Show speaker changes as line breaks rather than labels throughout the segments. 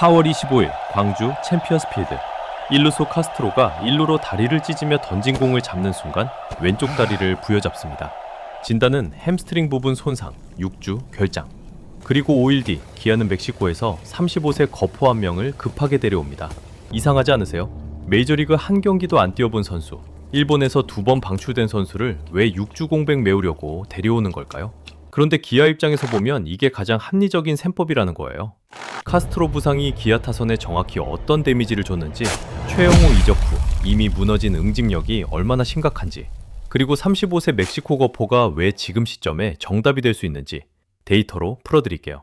4월 25일 광주 챔피언스 필드. 1루수 카스트로가 1루로 다리를 찢으며 던진 공을 잡는 순간 왼쪽 다리를 부여잡습니다. 진단은 햄스트링 부분 손상, 6주 결장. 그리고 5일 뒤 기아는 멕시코에서 35세 거포 한 명을 급하게 데려옵니다. 이상하지 않으세요? 메이저리그 한 경기도 안 뛰어본 선수, 일본에서 2번 방출된 선수를 왜 6주 공백 메우려고 데려오는 걸까요? 그런데 기아 입장에서 보면 이게 가장 합리적인 셈법이라는 거예요. 카스트로 부상이 기아 타선에 정확히 어떤 데미지를 줬는지, 최영호 이적 후 이미 무너진 응집력이 얼마나 심각한지, 그리고 35세 멕시코 거포가 왜 지금 시점에 정답이 될 수 있는지 데이터로 풀어드릴게요.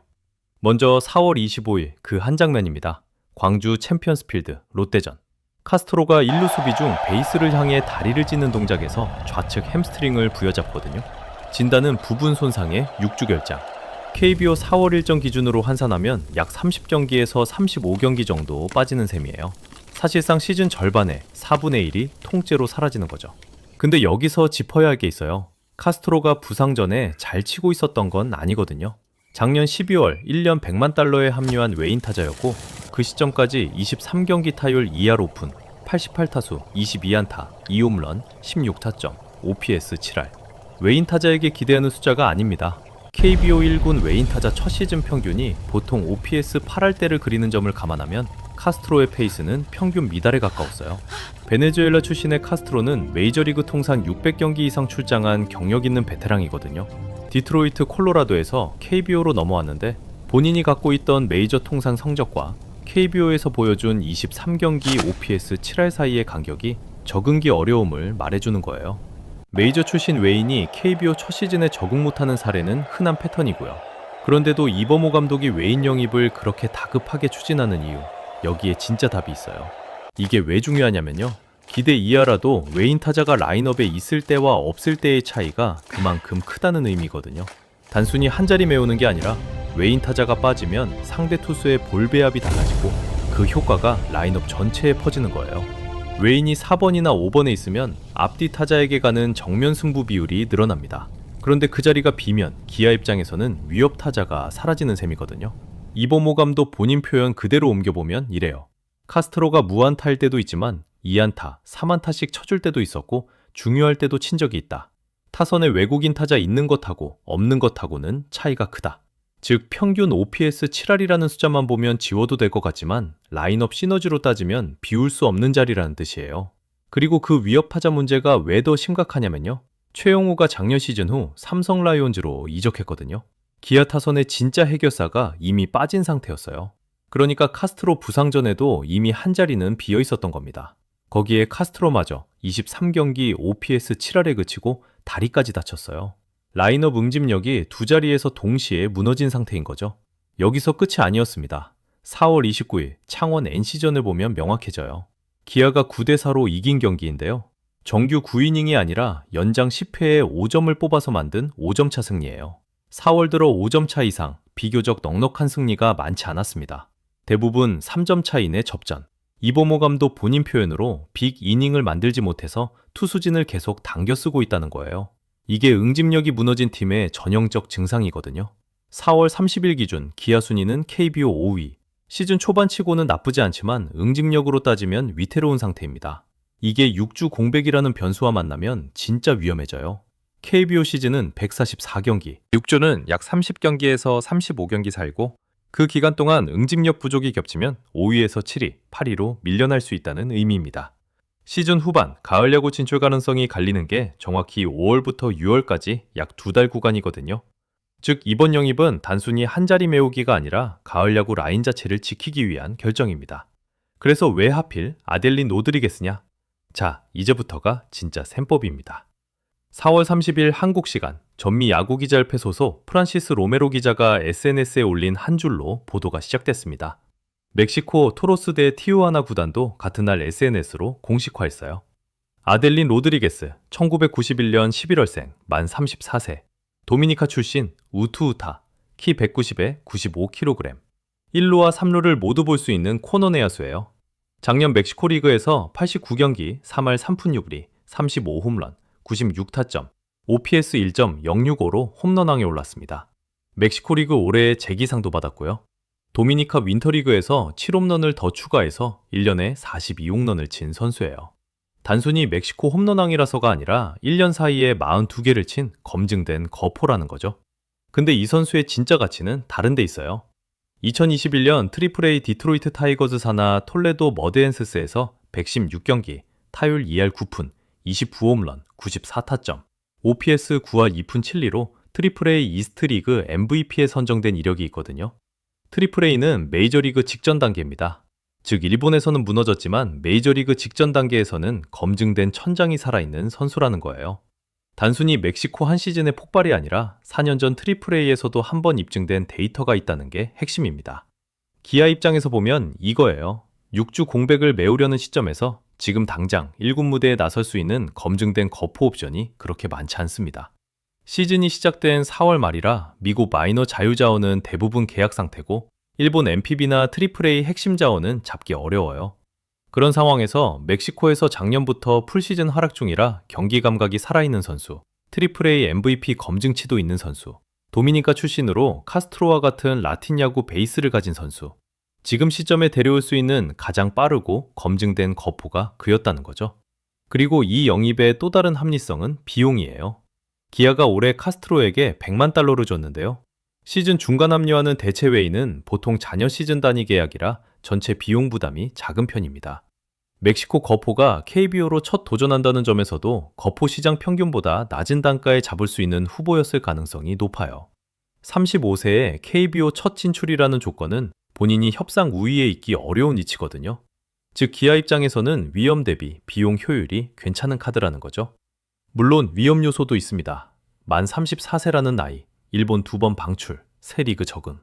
먼저 4월 25일 그 한 장면입니다. 광주 챔피언스 필드 롯데전. 카스트로가 1루 수비 중 베이스를 향해 다리를 찢는 동작에서 좌측 햄스트링을 부여잡거든요. 진단은 부분 손상의 6주 결장. KBO 4월 일정 기준으로 환산하면 약 30경기에서 35경기 정도 빠지는 셈이에요. 사실상 시즌 절반의 4분의 1이 통째로 사라지는 거죠. 근데 여기서 짚어야 할 게 있어요. 카스트로가 부상 전에 잘 치고 있었던 건 아니거든요. 작년 12월 1년 100만 달러에 합류한 외인 타자였고, 그 시점까지 23경기 타율 2할 오픈, 88타수 22안타, 2홈런, 16타점, OPS 7할. 외인 타자에게 기대하는 숫자가 아닙니다. KBO 1군 외인 타자 첫 시즌 평균이 보통 OPS 8할대를 그리는 점을 감안하면 카스트로의 페이스는 평균 미달에 가까웠어요. 베네수엘라 출신의 카스트로는 메이저리그 통산 600경기 이상 출장한 경력 있는 베테랑이거든요. 디트로이트 콜로라도에서 KBO로 넘어왔는데, 본인이 갖고 있던 메이저 통산 성적과 KBO에서 보여준 23경기 OPS 7할 사이의 간격이 적응기 어려움을 말해주는 거예요. 메이저 출신 외인이 KBO 첫 시즌에 적응 못하는 사례는 흔한 패턴이고요. 그런데도 이범호 감독이 외인 영입을 그렇게 다급하게 추진하는 이유, 여기에 진짜 답이 있어요. 이게 왜 중요하냐면요, 기대 이하라도 외인 타자가 라인업에 있을 때와 없을 때의 차이가 그만큼 크다는 의미거든요. 단순히 한 자리 메우는 게 아니라 외인 타자가 빠지면 상대 투수의 볼 배합이 달라지고 그 효과가 라인업 전체에 퍼지는 거예요. 외인이 4번이나 5번에 있으면 앞뒤 타자에게 가는 정면 승부 비율이 늘어납니다. 그런데 그 자리가 비면 기아 입장에서는 위협 타자가 사라지는 셈이거든요. 이범호 감독 본인 표현 그대로 옮겨보면 이래요. 카스트로가 무안타일 때도 있지만 2안타, 3안타씩 쳐줄 때도 있었고 중요할 때도 친 적이 있다. 타선에 외국인 타자 있는 것하고 없는 것하고는 차이가 크다. 즉 평균 OPS 7할이라는 숫자만 보면 지워도 될 것 같지만 라인업 시너지로 따지면 비울 수 없는 자리라는 뜻이에요. 그리고 그 위협타자 문제가 왜 더 심각하냐면요, 최영호가 작년 시즌 후 삼성 라이온즈로 이적했거든요. 기아 타선의 진짜 해결사가 이미 빠진 상태였어요. 그러니까 카스트로 부상 전에도 이미 한 자리는 비어 있었던 겁니다. 거기에 카스트로마저 23경기 OPS 7할에 그치고 다리까지 다쳤어요. 라인업 응집력이 두 자리에서 동시에 무너진 상태인 거죠. 여기서 끝이 아니었습니다. 4월 29일 창원 NC전을 보면 명확해져요. 기아가 9대4로 이긴 경기인데요. 정규 9이닝이 아니라 연장 10회에 5점을 뽑아서 만든 5점차 승리예요. 4월 들어 5점차 이상 비교적 넉넉한 승리가 많지 않았습니다. 대부분 3점차 이내 접전. 이범호 감독 본인 표현으로 빅 이닝을 만들지 못해서 투수진을 계속 당겨 쓰고 있다는 거예요. 이게 응집력이 무너진 팀의 전형적 증상이거든요. 4월 30일 기준 기아 순위는 KBO 5위. 시즌 초반치고는 나쁘지 않지만 응집력으로 따지면 위태로운 상태입니다. 이게 6주 공백이라는 변수와 만나면 진짜 위험해져요. KBO 시즌은 144경기, 6주는 약 30경기에서 35경기 살고, 그 기간 동안 응집력 부족이 겹치면 5위에서 7위, 8위로 밀려날 수 있다는 의미입니다. 시즌 후반 가을 야구 진출 가능성이 갈리는 게 정확히 5월부터 6월까지 약 2달 구간이거든요. 즉 이번 영입은 단순히 한 자리 메우기가 아니라 가을 야구 라인 자체를 지키기 위한 결정입니다. 그래서 왜 하필 아델린 로드리게스냐? 자, 이제부터가 진짜 셈법입니다. 4월 30일 한국 시간 전미 야구 기자협회 소속 프란시스 로메로 기자가 SNS에 올린 한 줄로 보도가 시작됐습니다. 멕시코 토로스 대 티우아나 구단도 같은 날 SNS로 공식화했어요. 아델린 로드리게스, 1991년 11월생, 만 34세, 도미니카 출신, 우투우타, 키 190에 95kg, 1루와 3루를 모두 볼 수 있는 코너 내야수예요. 작년 멕시코 리그에서 89경기 3할 3푼 6리, 35홈런, 96타점, OPS 1.065로 홈런왕에 올랐습니다. 멕시코 리그 올해의 재기상도 받았고요. 도미니카 윈터리그에서 7홈런을 더 추가해서 1년에 42홈런을 친 선수예요. 단순히 멕시코 홈런왕이라서가 아니라 1년 사이에 42개를 친 검증된 거포라는 거죠. 근데 이 선수의 진짜 가치는 다른 데 있어요. 2021년 트리플A 디트로이트 타이거즈 산하 톨레도 머드앤스스에서 116경기, 타율 2할 9푼, 29홈런, 94타점, OPS 9할 2푼 7리로 트리플A 이스트 리그 MVP에 선정된 이력이 있거든요. 트리플A는 메이저리그 직전 단계입니다. 즉 일본에서는 무너졌지만 메이저리그 직전 단계에서는 검증된 천장이 살아있는 선수라는 거예요. 단순히 멕시코 한 시즌의 폭발이 아니라 4년 전 트리플A에서도 한 번 입증된 데이터가 있다는 게 핵심입니다. 기아 입장에서 보면 이거예요. 6주 공백을 메우려는 시점에서 지금 당장 1군 무대에 나설 수 있는 검증된 거포 옵션이 그렇게 많지 않습니다. 시즌이 시작된 4월 말이라 미국 마이너 자유자원은 대부분 계약 상태고 일본 NPB나 트리플A 핵심 자원은 잡기 어려워요. 그런 상황에서 멕시코에서 작년부터 풀시즌 활약 중이라 경기 감각이 살아있는 선수, 트리플A MVP 검증치도 있는 선수, 도미니카 출신으로 카스트로와 같은 라틴 야구 베이스를 가진 선수, 지금 시점에 데려올 수 있는 가장 빠르고 검증된 거포가 그였다는 거죠. 그리고 이 영입의 또 다른 합리성은 비용이에요. 기아가 올해 카스트로에게 100만 달러를 줬는데요. 시즌 중간 합류하는 대체 외인은 보통 잔여 시즌 단위 계약이라 전체 비용 부담이 작은 편입니다. 멕시코 거포가 KBO로 첫 도전한다는 점에서도 거포 시장 평균보다 낮은 단가에 잡을 수 있는 후보였을 가능성이 높아요. 35세에 KBO 첫 진출이라는 조건은 본인이 협상 우위에 있기 어려운 위치거든요. 즉 기아 입장에서는 위험 대비 비용 효율이 괜찮은 카드라는 거죠. 물론 위험 요소도 있습니다. 만 34세라는 나이, 일본 2번 방출, 새 리그 적응.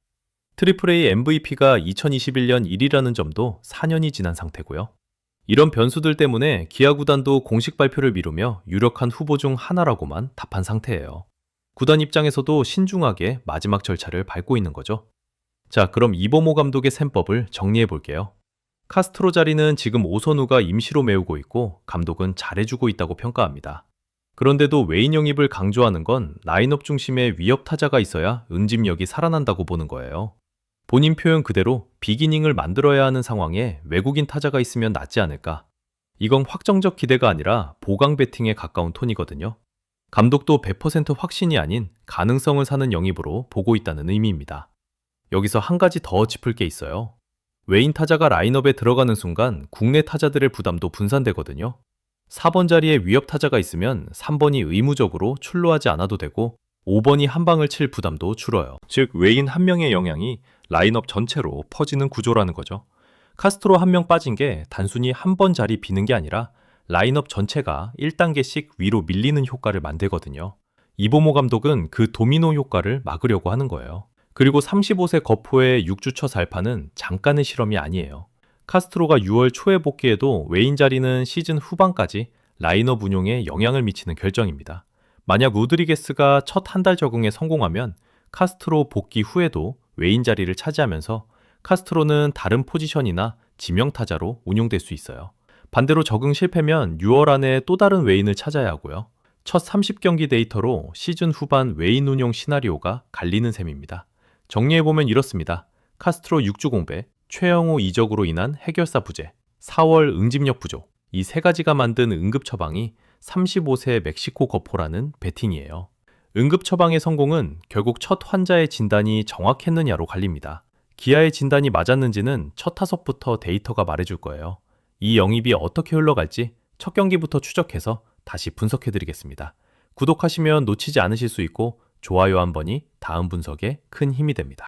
트리플A MVP가 2021년 1위라는 점도 4년이 지난 상태고요. 이런 변수들 때문에 기아 구단도 공식 발표를 미루며 유력한 후보 중 하나라고만 답한 상태예요. 구단 입장에서도 신중하게 마지막 절차를 밟고 있는 거죠. 자, 그럼 이범호 감독의 셈법을 정리해 볼게요. 카스트로 자리는 지금 오선우가 임시로 메우고 있고 감독은 잘해주고 있다고 평가합니다. 그런데도 외인 영입을 강조하는 건 라인업 중심의 위협 타자가 있어야 응집력이 살아난다고 보는 거예요. 본인 표현 그대로 비기닝을 만들어야 하는 상황에 외국인 타자가 있으면 낫지 않을까? 이건 확정적 기대가 아니라 보강 배팅에 가까운 톤이거든요. 감독도 100% 확신이 아닌 가능성을 사는 영입으로 보고 있다는 의미입니다. 여기서 한 가지 더 짚을 게 있어요. 외인 타자가 라인업에 들어가는 순간 국내 타자들의 부담도 분산되거든요. 4번 자리에 위협 타자가 있으면 3번이 의무적으로 출루하지 않아도 되고 5번이 한 방을 칠 부담도 줄어요. 즉 외인 한 명의 영향이 라인업 전체로 퍼지는 구조라는 거죠. 카스트로 한 명 빠진 게 단순히 한 번 자리 비는 게 아니라 라인업 전체가 1단계씩 위로 밀리는 효과를 만들거든요. 이보모 감독은 그 도미노 효과를 막으려고 하는 거예요. 그리고 35세 거포의 6주 첫 알파는 잠깐의 실험이 아니에요. 카스트로가 6월 초에 복귀해도 외인 자리는 시즌 후반까지 라인업 운용에 영향을 미치는 결정입니다. 만약 우드리게스가 첫 한 달 적응에 성공하면 카스트로 복귀 후에도 외인 자리를 차지하면서 카스트로는 다른 포지션이나 지명타자로 운용될 수 있어요. 반대로 적응 실패면 6월 안에 또 다른 외인을 찾아야 하고요. 첫 30경기 데이터로 시즌 후반 외인 운용 시나리오가 갈리는 셈입니다. 정리해보면 이렇습니다. 카스트로 6주 공백, 최영호 이적으로 인한 해결사 부재, 4월 응집력 부족, 이 세 가지가 만든 응급 처방이 35세 멕시코 거포라는 배팅이에요. 응급 처방의 성공은 결국 첫 환자의 진단이 정확했느냐로 갈립니다. 기아의 진단이 맞았는지는 첫 타석부터 데이터가 말해줄 거예요. 이 영입이 어떻게 흘러갈지 첫 경기부터 추적해서 다시 분석해드리겠습니다. 구독하시면 놓치지 않으실 수 있고 좋아요 한 번이 다음 분석에 큰 힘이 됩니다.